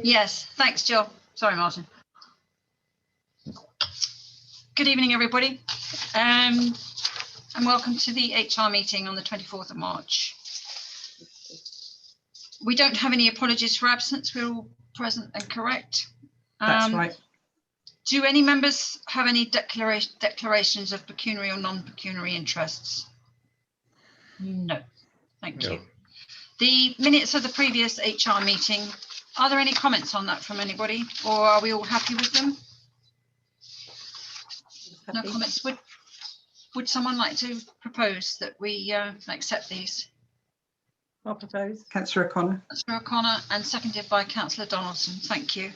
Yes, thanks, Jill. Sorry, Martin. Good evening, everybody, and welcome to the HR meeting on the 24th of March. We don't have any apologies for absence. We're all present and correct. That's right. Do any members have any declarations of pecuniary or non-pecuniary interests? No, thank you. The minutes of the previous HR meeting, are there any comments on that from anybody, or are we all happy with them? No comments. Would someone like to propose that we accept these? I'll propose. Councillor O'Connor. Councillor O'Connor, and seconded by Councillor Donaldson. Thank you.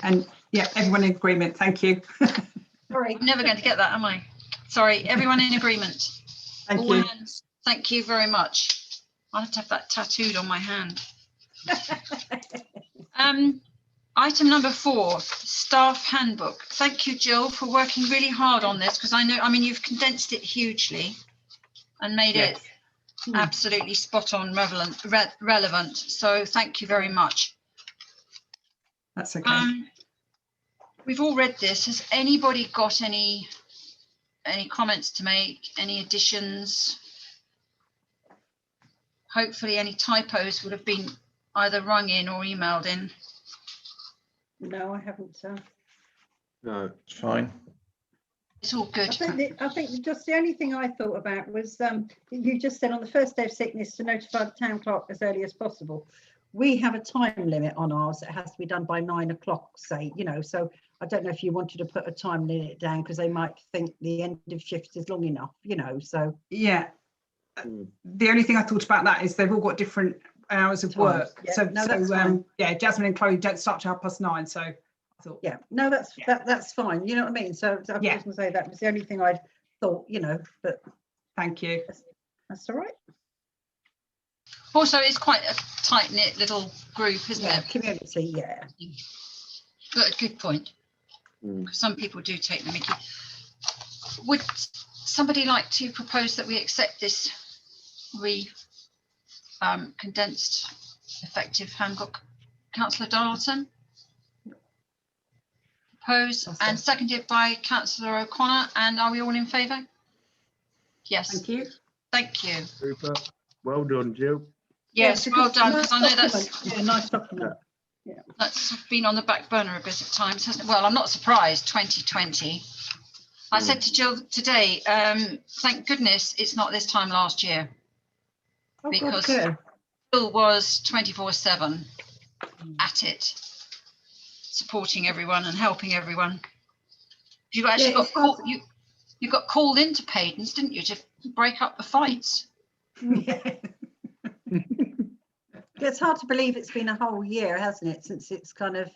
And yeah, everyone in agreement. Thank you. Sorry. I'm never going to get that, am I? Sorry, everyone in agreement. Thank All you. hands. Thank you very much. I'll have to have that tattooed on my hand. Item number 4, staff handbook. Thank you, Jill, for working really hard on this, because I mean, you've condensed it hugely and made it absolutely spot on, relevant. So thank you very much. That's okay. We've all read this. Has anybody got any comments to make? Any additions? Hopefully any typos would have been either rung in or emailed in. No, I haven't. No, it's fine. It's all good. I think just the only thing I thought about was you just said on the first day of sickness to notify the town clerk as early as possible. We have a time limit on ours. It has to be done by 9 o'clock, say, you know, so I don't know if you wanted to put a time limit down because they might think the end of shift is long enough, you know, so. Yeah. The only thing I thought about that is they've all got different hours of work. Yeah, So, no, that's fine. yeah, Jasmine and Chloe don't start till 9:30. So I thought, Yeah, no, that's fine. You know what I mean? So I was just going to say that was the only thing I'd thought, you know, but thank you. that's all right. Also, it's quite a tight-knit little group, isn't it? Community, yeah. Good point. Some people do take the mickey. Would somebody like to propose that we accept this condensed effective handbook? Councillor Donaldson? Propose and seconded by Councillor O'Connor. And are we all in favour? Yes. Thank you. Thank you. Super. Well done, Jill. Yes, well done, because I know that's a nice document. That's been on the back burner a bit at times, hasn't it? Well, I'm not surprised. 2020. I said to Jill today, thank goodness it's not this time last year, because Jill was 24/7 at it, supporting everyone and helping everyone. You actually you got called into Paydens, didn't you, to break up the fights? Yeah. It's hard to believe it's been a whole year, hasn't it, since it's kind of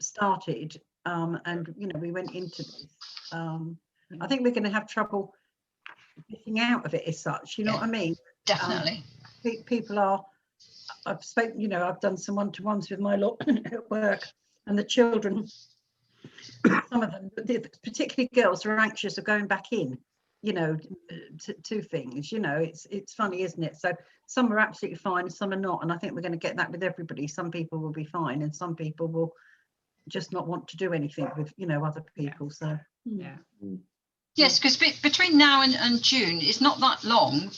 started, and you know we went into this. I think we're going to have trouble getting out of it as such, you know what I mean? Definitely. People are, I've spoken, you know, I've done some one-to-ones with my lot at work, and the children, some of them, particularly girls, are anxious of going back in, you know, to things, you know, it's funny, isn't it? So some are absolutely fine and some are not, and I think we're going to get that with everybody. Some people will be fine and some people will just not want to do anything with, you know, other people. So yeah. Yes, because between now and June, it's not that long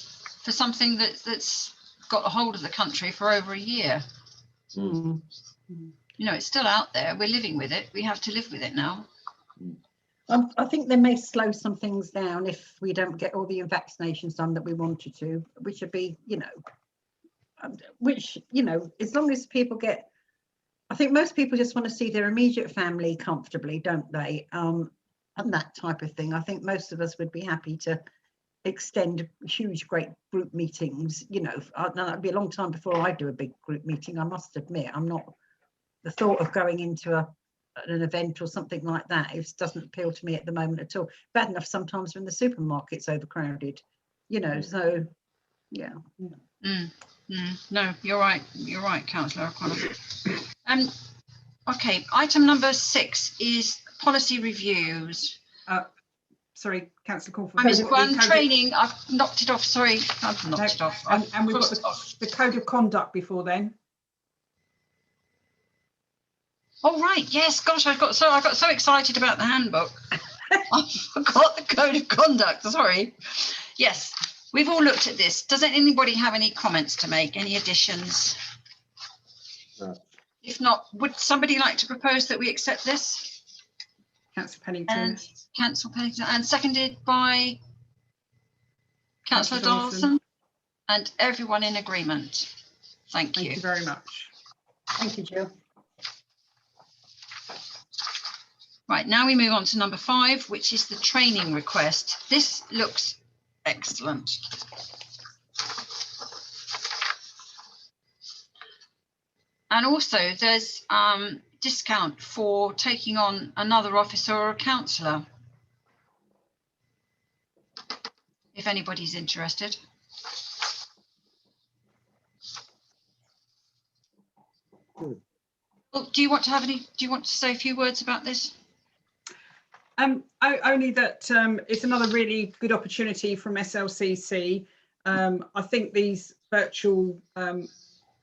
for something that's got a hold of the country for over a year. You know, it's still out there. We're living with it. We have to live with it now. I think they may slow some things down if we don't get all the vaccinations done that we wanted to, which would be, you know, as long as people get, I think most people just want to see their immediate family comfortably, don't they? And that type of thing. I think most of us would be happy to extend huge, great group meetings. You know, it'd be a long time before I do a big group meeting. I must admit, I'm not, the thought of going into an event or something like that, it doesn't appeal to me at the moment at all. Bad enough sometimes when the supermarket's overcrowded, you know, so yeah. No, you're right, Councillor O'Connor. Okay, item number 6 is policy reviews. Sorry, Councillor Cornforth. I missed one training. I've knocked it off. Sorry, I've knocked it off. And we've got the code of conduct before then. Oh, right. Yes. Gosh, I got so excited about the handbook. I forgot the code of conduct. Sorry. Yes, we've all looked at this. Does anybody have any comments to make? Any additions? No. If not, would somebody like to propose that we accept this? Councillor Pennington. And Councillor Pennington, and seconded by Councillor Councillor Dawson. Dawson, and everyone in agreement. Thank Thank you. you very much. Thank you, Jill. Right, now we move on to number 5, which is the training request. This looks excellent. And also there's discount for taking on another officer or a councillor, if anybody's interested. Well, do you want to say a few words about this? Only that it's another really good opportunity from SLCC. I think these virtual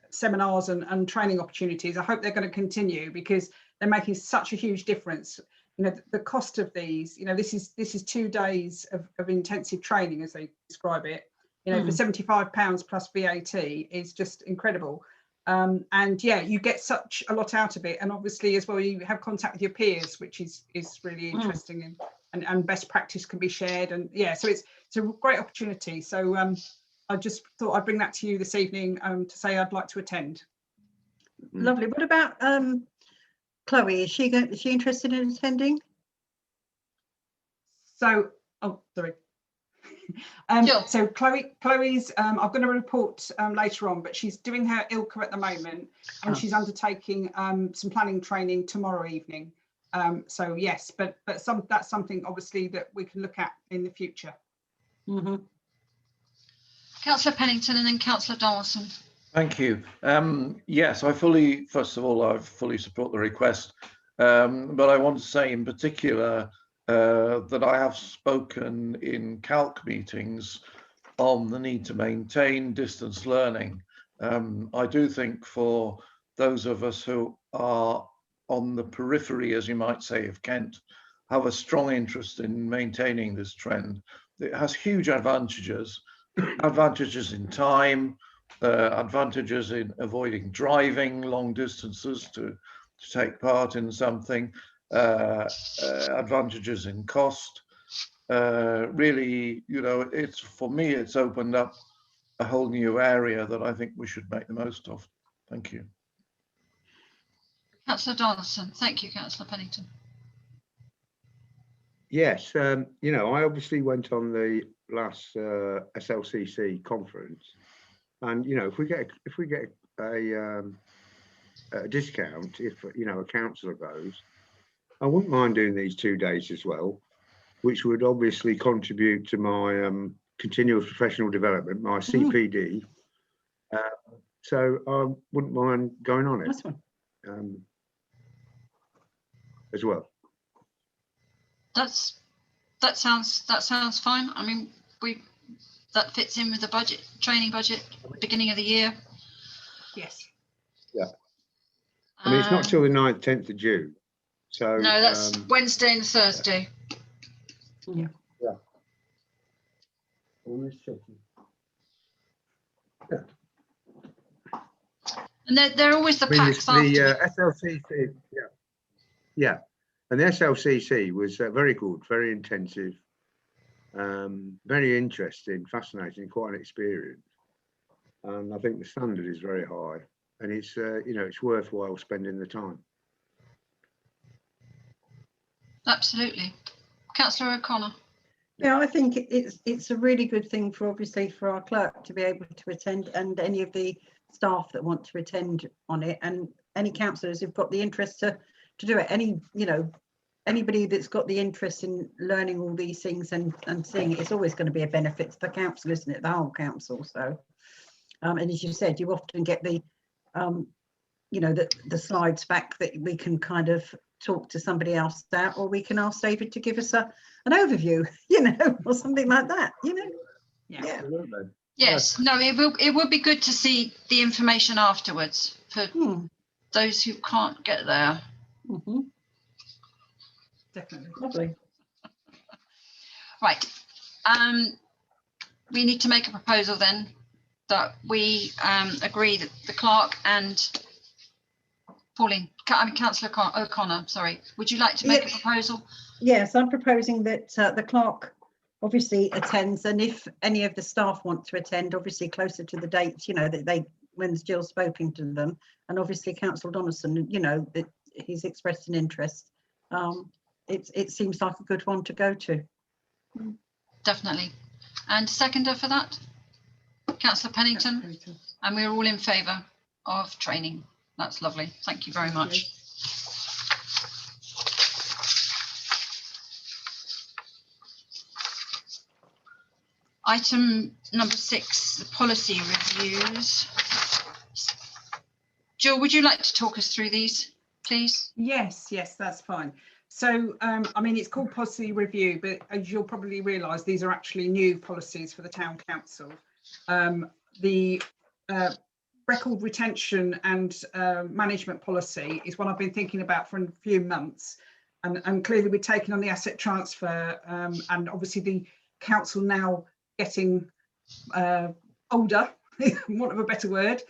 seminars and training opportunities, I hope they're going to continue because they're making such a huge difference. You know, the cost of these, you know, this is 2 days of intensive training, as they describe it, you know, for £75 plus VAT is just incredible. And yeah, you get such a lot out of it, and obviously as well you have contact with your peers, which is really interesting, and best practice can be shared, and yeah, so it's a great opportunity. So I just thought I'd bring that to you this evening to say I'd like to attend. Lovely. What about Chloe? Is she interested in attending? So sorry. Sure. So Chloe's I'm going to report later on, but she's doing her ILCA at the moment, and she's undertaking some planning training tomorrow evening. So yes, but that's something obviously that we can look at in the future. Councillor Pennington and then Councillor Dawson. Thank you. Yes, I fully support the request, but I want to say in particular that I have spoken in CALC meetings on the need to maintain distance learning. I do think for those of us who are on the periphery, as you might say, of Kent, have a strong interest in maintaining this trend. It has huge advantages, advantages in time, advantages in avoiding driving long distances to take part in something, advantages in cost. Really, you know, for me, it's opened up a whole new area that I think we should make the most of. Thank you. Councillor Dawson. Thank you, Councillor Pennington. Yes, you know, I obviously went on the last SLCC conference, and you know, if we get a discount, if you know a councillor goes, I wouldn't mind doing these 2 days as well, which would obviously contribute to my continuous professional development, my CPD. So I wouldn't mind going on it as well. That sounds fine. I mean, that fits in with the budget, training budget, beginning of the year. Yes. Yeah. I mean, it's not till the 9th, 10th of June. So no, that's Wednesday and Thursday. Yeah. Yeah. And they're always the packs after. The SLCC, yeah, and the SLCC was very good, very intensive, very interesting, fascinating, quite an experience. And I think the standard is very high, and it's you know, it's worthwhile spending the time. Absolutely. Councillor O'Connor. Yeah, I think it's a really good thing for our clerk to be able to attend, and any of the staff that want to attend on it, and any councillors who've got the interest to do it. Anybody that's got the interest in learning all these things and seeing it, it's always going to be a benefit to the council, isn't it? The whole council. So, and as you said, you often get the the slides back that we can kind of talk to somebody else about, or we can ask David to give us an overview, or something like that, Yeah. Yes, no, it would be good to see the information afterwards for those who can't get there. Mhm. Definitely. Lovely. Right. We need to make a proposal then that we agree that the clerk and Pauline, Councillor O'Connor, sorry, would you like to make a proposal? Yes, I'm proposing that the clerk obviously attends, and if any of the staff want to attend, obviously closer to the dates, you know, that they, when Jill's spoken to them, and obviously Councillor Donaldson, you know, that he's expressed an interest. It seems like a good one to go to. Definitely. And seconder for that? Councillor Pennington, and we're all in favour of training. That's lovely. Thank you very much. Item number 6, the policy reviews. Jill, would you like to talk us through these, please? Yes, that's fine. So, I mean, it's called policy review, but as you'll probably realise, these are actually new policies for the town council. The record retention and management policy is one I've been thinking about for a few months, and clearly we're taking on the asset transfer, and obviously the council now getting older, want of a better word.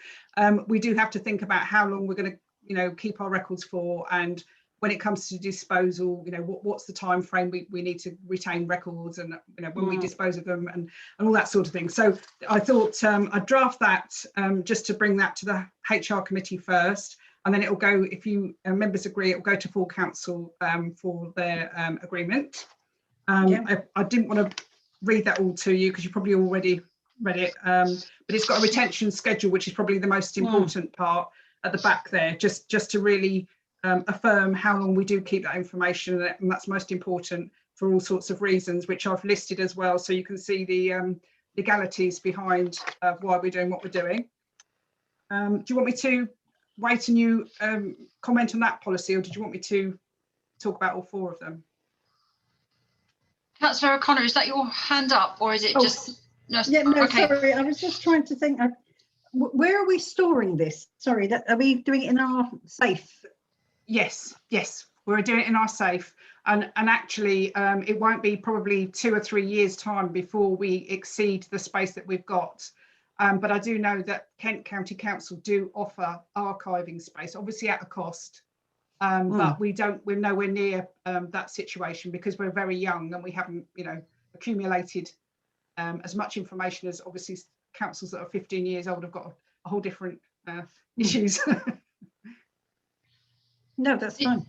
We do have to think about how long we're going to, you know, keep our records for, and when it comes to disposal, you know, what's the time frame we need to retain records, and you know, when we dispose of them, and all that sort of thing. So I thought I'd draft that just to bring that to the HR committee first, and then it will go, if you members agree, it will go to full council for their agreement. I didn't want to read that all to you because you probably already read it, but it's got a retention schedule, which is probably the most important part at the back there, just to really affirm how long we do keep that information, and that's most important for all sorts of reasons, which I've listed as well, so you can see the legalities behind why we're doing what we're doing. Do you want me to wait and you comment on that policy, or did you want me to talk about all 4 of them? Councillor O'Connor, is that your hand up, or is it just? No, Yeah, no, okay. sorry, I was just trying to think. Where are we storing this? Sorry, are we doing it in our safe? Yes, we're doing it in our safe, and actually it won't be probably 2 or 3 years time before we exceed the space that we've got, but I do know that Kent County Council do offer archiving space, obviously at a cost, but we're nowhere near that situation because we're very young and we haven't, you know, accumulated as much information as obviously councils that are 15 years old have got a whole different issues. No, that's fine.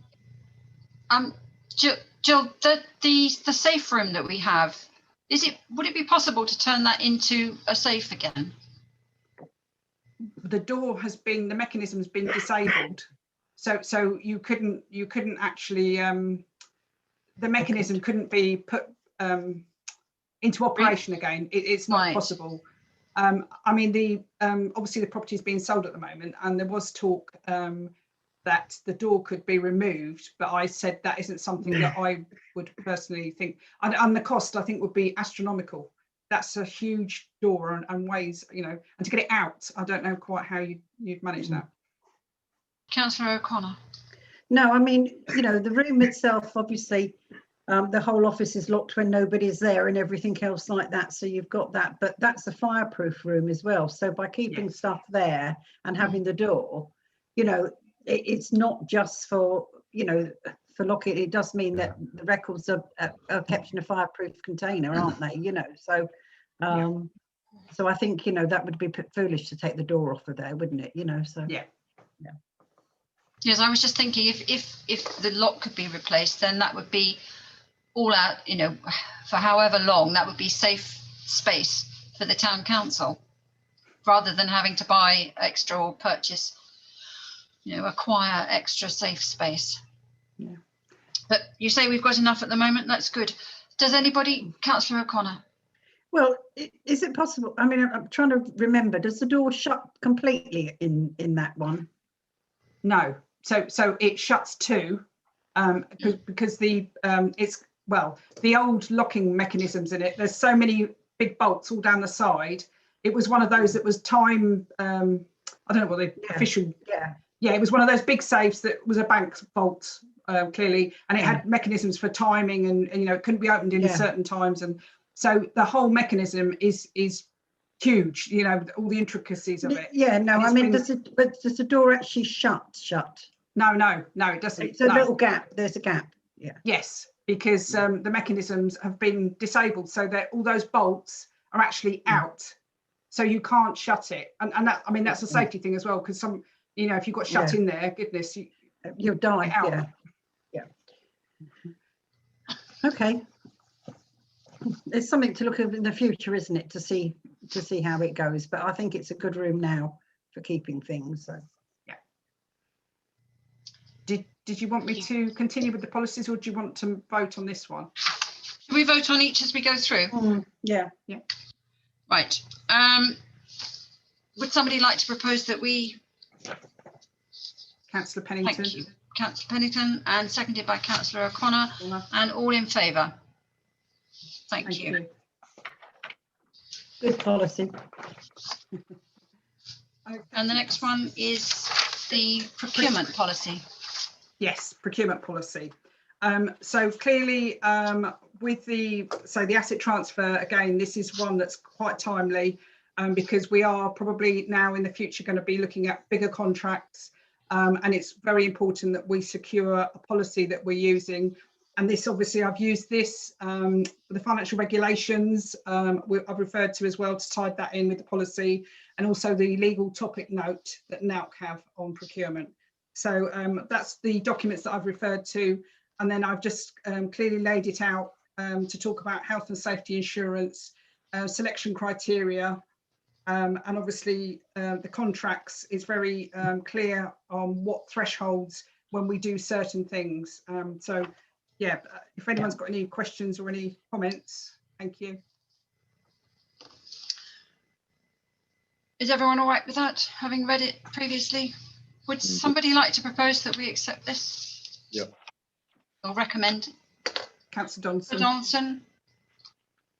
Jill, the safe room that we have, would it be possible to turn that into a safe again? The door has been, the mechanism has been disabled, so you couldn't actually the mechanism couldn't be put into operation again. It's not possible. I mean, obviously the property is being sold at the moment, and there was talk that the door could be removed, but I said that isn't something that I would personally think, and the cost I think would be astronomical. That's a huge door and weighs, you know, and to get it out, I don't know quite how you'd manage that. Councillor O'Connor. No, I mean, you know, the room itself, obviously, the whole office is locked when nobody's there and everything else like that. So you've got that, but that's a fireproof room as well. So by keeping stuff there and having the door, you know, it's not just for, you know, for locking. It does mean that the records are kept in a fireproof container, aren't they? You know, so so I think, you know, that would be foolish to take the door off of there, wouldn't it? You know, so Yes, I was just thinking if the lock could be replaced, then that would be all out, you know, for however long, that would be safe space for the town council, rather than having to buy extra or purchase, you know, acquire extra safe space. Yeah. But you say we've got enough at the moment. That's good. Does anybody, Councillor O'Connor? Well, is it possible? I mean, I'm trying to remember. Does the door shut completely in that one? No. So it shuts too, because the it's, well, the old locking mechanisms in it. There's so many big bolts all down the side. It was one of those that was time. I don't know what the official Yeah, it was one of those big safes that was a bank vault, clearly, and it had mechanisms for timing, and you know, it couldn't be opened in certain times, and so the whole mechanism is huge. You know, all the intricacies of it. Yeah, no, And I it's mean, been- does the door actually shut? No, it doesn't. It's a no. little gap. There's a gap. Yeah. Yes, because the mechanisms have been disabled, so that all those bolts are actually out, so you can't shut it. And that, I mean, that's a safety thing as well, because some, you know, if you got shut in there, goodness, You'll die. Get out. Yeah. Okay. It's something to look at in the future, isn't it, to see how it goes. But I think it's a good room now for keeping things. So. Did you want me to continue with the policies, or do you want to vote on this one? Do we vote on each as we go through? Yeah. Right. Would somebody like to propose that we? Councillor Pennington. Thank you, Councillor Pennington, and seconded by Councillor O'Connor, and all in favour. Thank you. Good policy. And the next one is the procurement policy. Yes, procurement policy. So clearly, with the asset transfer, again, this is one that's quite timely, because we are probably now in the future going to be looking at bigger contracts, and it's very important that we secure a policy that we're using. And this, obviously, I've used this for the financial regulations. I've referred to as well to tie that in with the policy, and also the legal topic note that NAUC have on procurement. So that's the documents that I've referred to, and then I've just clearly laid it out to talk about health and safety insurance, selection criteria, and obviously the contracts is very clear on what thresholds when we do certain things. So yeah, if anyone's got any questions or any comments, thank you. Is everyone all right with that, having read it previously? Would somebody like to propose that we accept this? Yeah. Or recommend? Councillor Donaldson. Donaldson,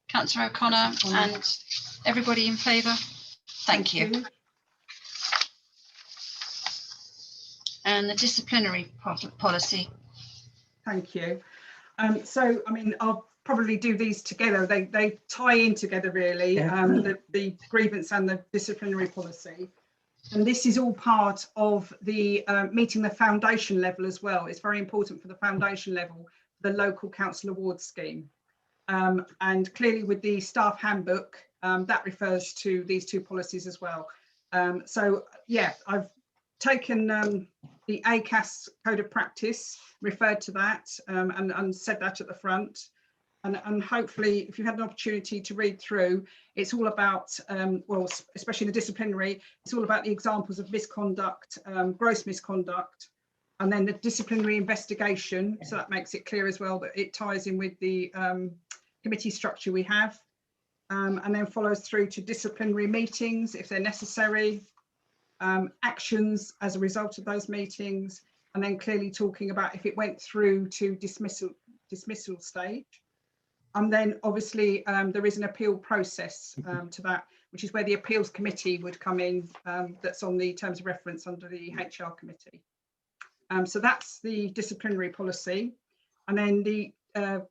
Councillor O'Connor, and everybody in favour? Thank you. And the disciplinary policy. Thank you. So, I mean, I'll probably do these together. They tie in together, really, the grievance and the disciplinary policy. And this is all part of the meeting the foundation level as well. It's very important for the foundation level, the local council award scheme. And clearly with the staff handbook, that refers to these two policies as well. So, yeah, I've taken the ACAS code of practice, referred to that, and said that at the front. And hopefully, if you had an opportunity to read through, it's all about, well, especially the disciplinary, it's all about the examples of misconduct, gross misconduct, and then the disciplinary investigation. So that makes it clear as well that it ties in with the committee structure we have, and then follows through to disciplinary meetings if they're necessary, actions as a result of those meetings, and then clearly talking about if it went through to dismissal stage. And then obviously there is an appeal process to that, which is where the appeals committee would come in, that's on the terms of reference under the HR committee. So that's the disciplinary policy. And then the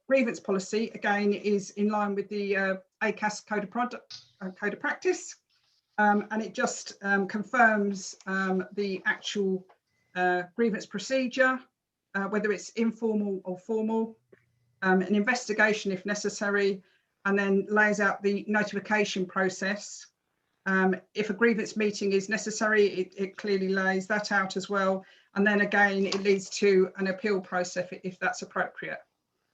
grievance policy, again, is in line with the ACAS code of practice. And it just confirms the actual grievance procedure, whether it's informal or formal, an investigation if necessary, and then lays out the notification process. If a grievance meeting is necessary, it clearly lays that out as well. And then again, it leads to an appeal process if that's appropriate.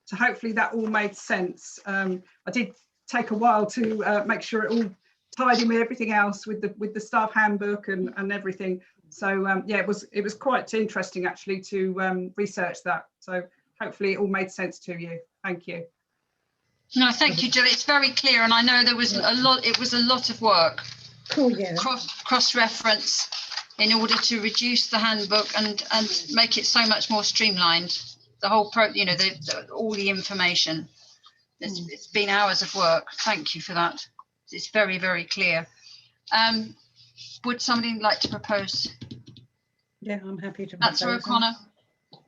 So hopefully that all made sense. I did take a while to make sure it all tied in with everything else, with the staff handbook and everything. So yeah, it was quite interesting actually to research that. So hopefully it all made sense to you. Thank you. No, thank you, Jill. It's very clear, and I know there was a lot. It was a lot of work. Oh yeah. Cross-reference in order to reduce the handbook and make it so much more streamlined. The whole all the information. It's been hours of work. Thank you for that. It's very, very clear. Would somebody like to propose? Yeah, I'm happy to. Councillor propose them. O'Connor,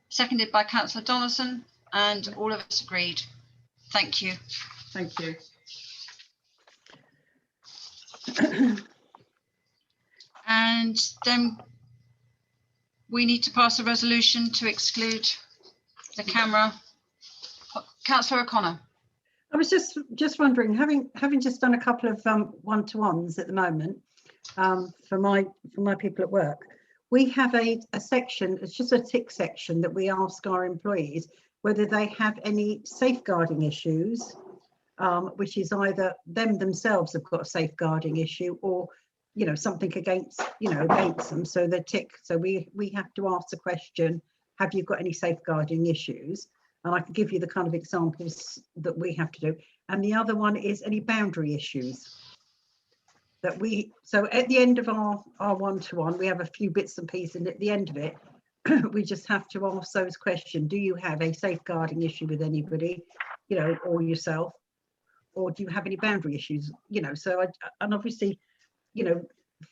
seconded by Councillor Donaldson, and all of us agreed. Thank you. Thank you. And then we need to pass a resolution to exclude the camera. Councillor O'Connor. I was just wondering, having just done a couple of one-to-ones at the moment for my people at work, we have a section, it's just a tick section that we ask our employees whether they have any safeguarding issues, which is either them themselves have got a safeguarding issue or, you know, something against them. So they tick. So we have to ask the question, have you got any safeguarding issues? And I can give you the kind of examples that we have to do. And the other one is any boundary issues that so at the end of our one-to-one, we have a few bits and pieces, and at the end of it, we just have to ask those questions. Do you have a safeguarding issue with anybody, or yourself, or do you have any boundary issues? So and obviously,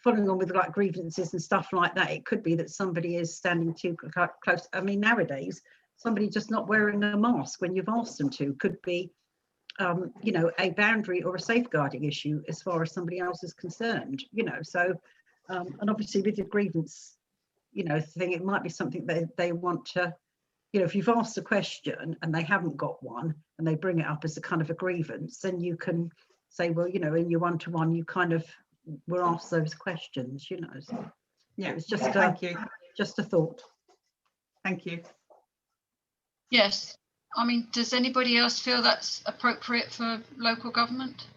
following on with like grievances and stuff like that, it could be that somebody is standing too close. I mean, nowadays, somebody just not wearing a mask when you've asked them to could be, a boundary or a safeguarding issue as far as somebody else is concerned, So, and obviously with your grievance, thing, it might be something that they want to, if you've asked a question and they haven't got one and they bring it up as a kind of a grievance, then you can say, well, in your one-to-one, you kind of were asked those questions, So Yeah, it's just thank you. Just a thought. Thank you. Yes. I mean, does anybody else feel that's appropriate for local government?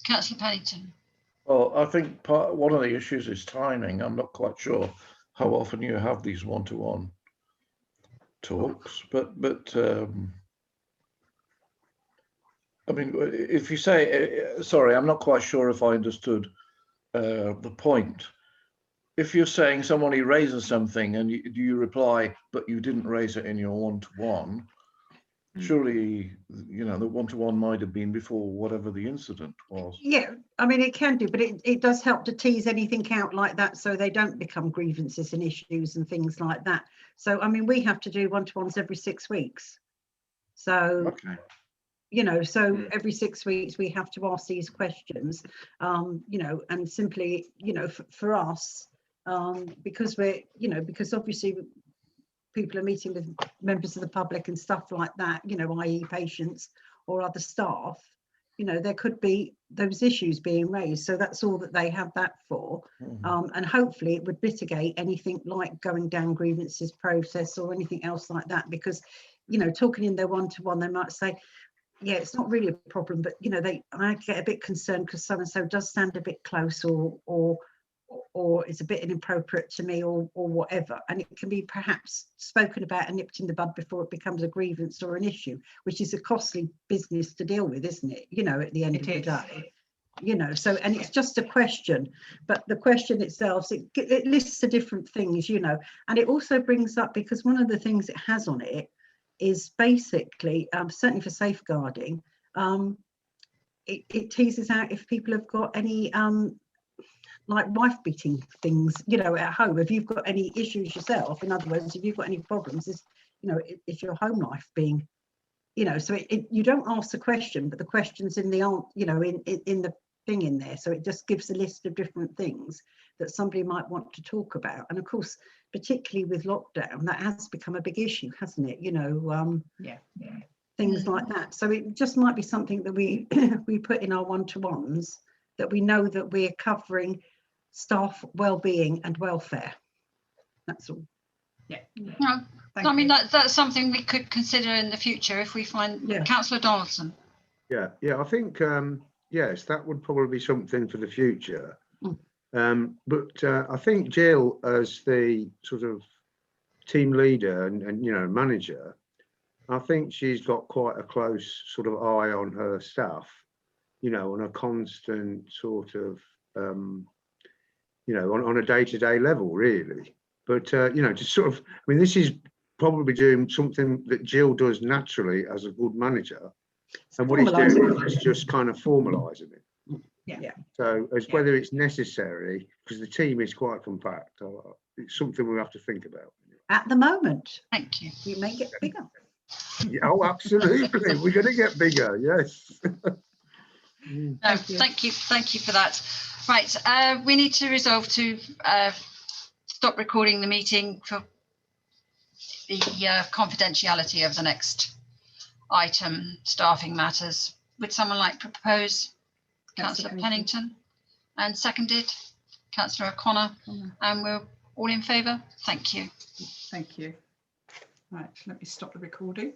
Councillor Pennington. Well, I think one of the issues is timing. I'm not quite sure how often you have these one-to-one talks, but I mean, if you say, sorry, I'm not quite sure if I understood the point. If you're saying somebody raises something and you reply, but you didn't raise it in your one-to-one, surely, the one-to-one might have been before whatever the incident was. Yeah, I mean, it can do, but it does help to tease anything out like that so they don't become grievances and issues and things like that. So, I mean, we have to do one-to-ones every 6 weeks. So, Okay. So every 6 weeks we have to ask these questions, and simply, for us, because we're, because obviously people are meeting with members of the public and stuff like that, i.e. patients or other staff, there could be those issues being raised. So that's all that they have that for. And hopefully it would mitigate anything like going down grievances process or anything else like that, because, talking in their one-to-one, they might say, yeah, it's not really a problem, but, I get a bit concerned because so-and-so does stand a bit close or it's a bit inappropriate to me or whatever, and it can be perhaps spoken about and nipped in the bud before it becomes a grievance or an issue, which is a costly business to deal with, isn't it, at the end of the day. So, and it's just a question, but the question itself, it lists the different things, and it also brings up, because one of the things it has on it is basically, certainly for safeguarding, it teases out if people have got any like wife beating things, at home. If you've got any issues yourself, in other words, if you've got any problems, is is your home life being, so you don't ask the question, but the question's in the in the thing in there. So it just gives a list of different things that somebody might want to talk about. And of course, particularly with lockdown, that has become a big issue, hasn't it? Things like that. So it just might be something that we we put in our one-to-ones, that we know that we're covering staff well-being and welfare. That's all. Yeah. No, I mean, that's something we could consider in the future if we find. Councillor Donaldson. Yeah, I think yes, that would probably be something for the future. But I think Jill, as the sort of team leader and manager, I think she's got quite a close sort of eye on her staff, on a constant sort of on a day-to-day level, really. But to sort of, I mean, this is probably doing something that Jill does naturally as a good manager, and what he's doing is just kind of formalising it. Yeah. So as Yeah. whether it's necessary, because the team is quite compact, it's something we have to think about. At the moment, Thank you. we may get bigger. Yeah, oh, absolutely. We're going to get bigger. Yes. Mm. No, Thank you. thank you for that. Right, we need to resolve to stop recording the meeting for the confidentiality of the next item, staffing matters. Would someone like to propose? Councillor Councillor Pennington, and seconded, Councillor O'Connor, and we're all in favour? Thank you. Thank you. Right, let me stop the recording.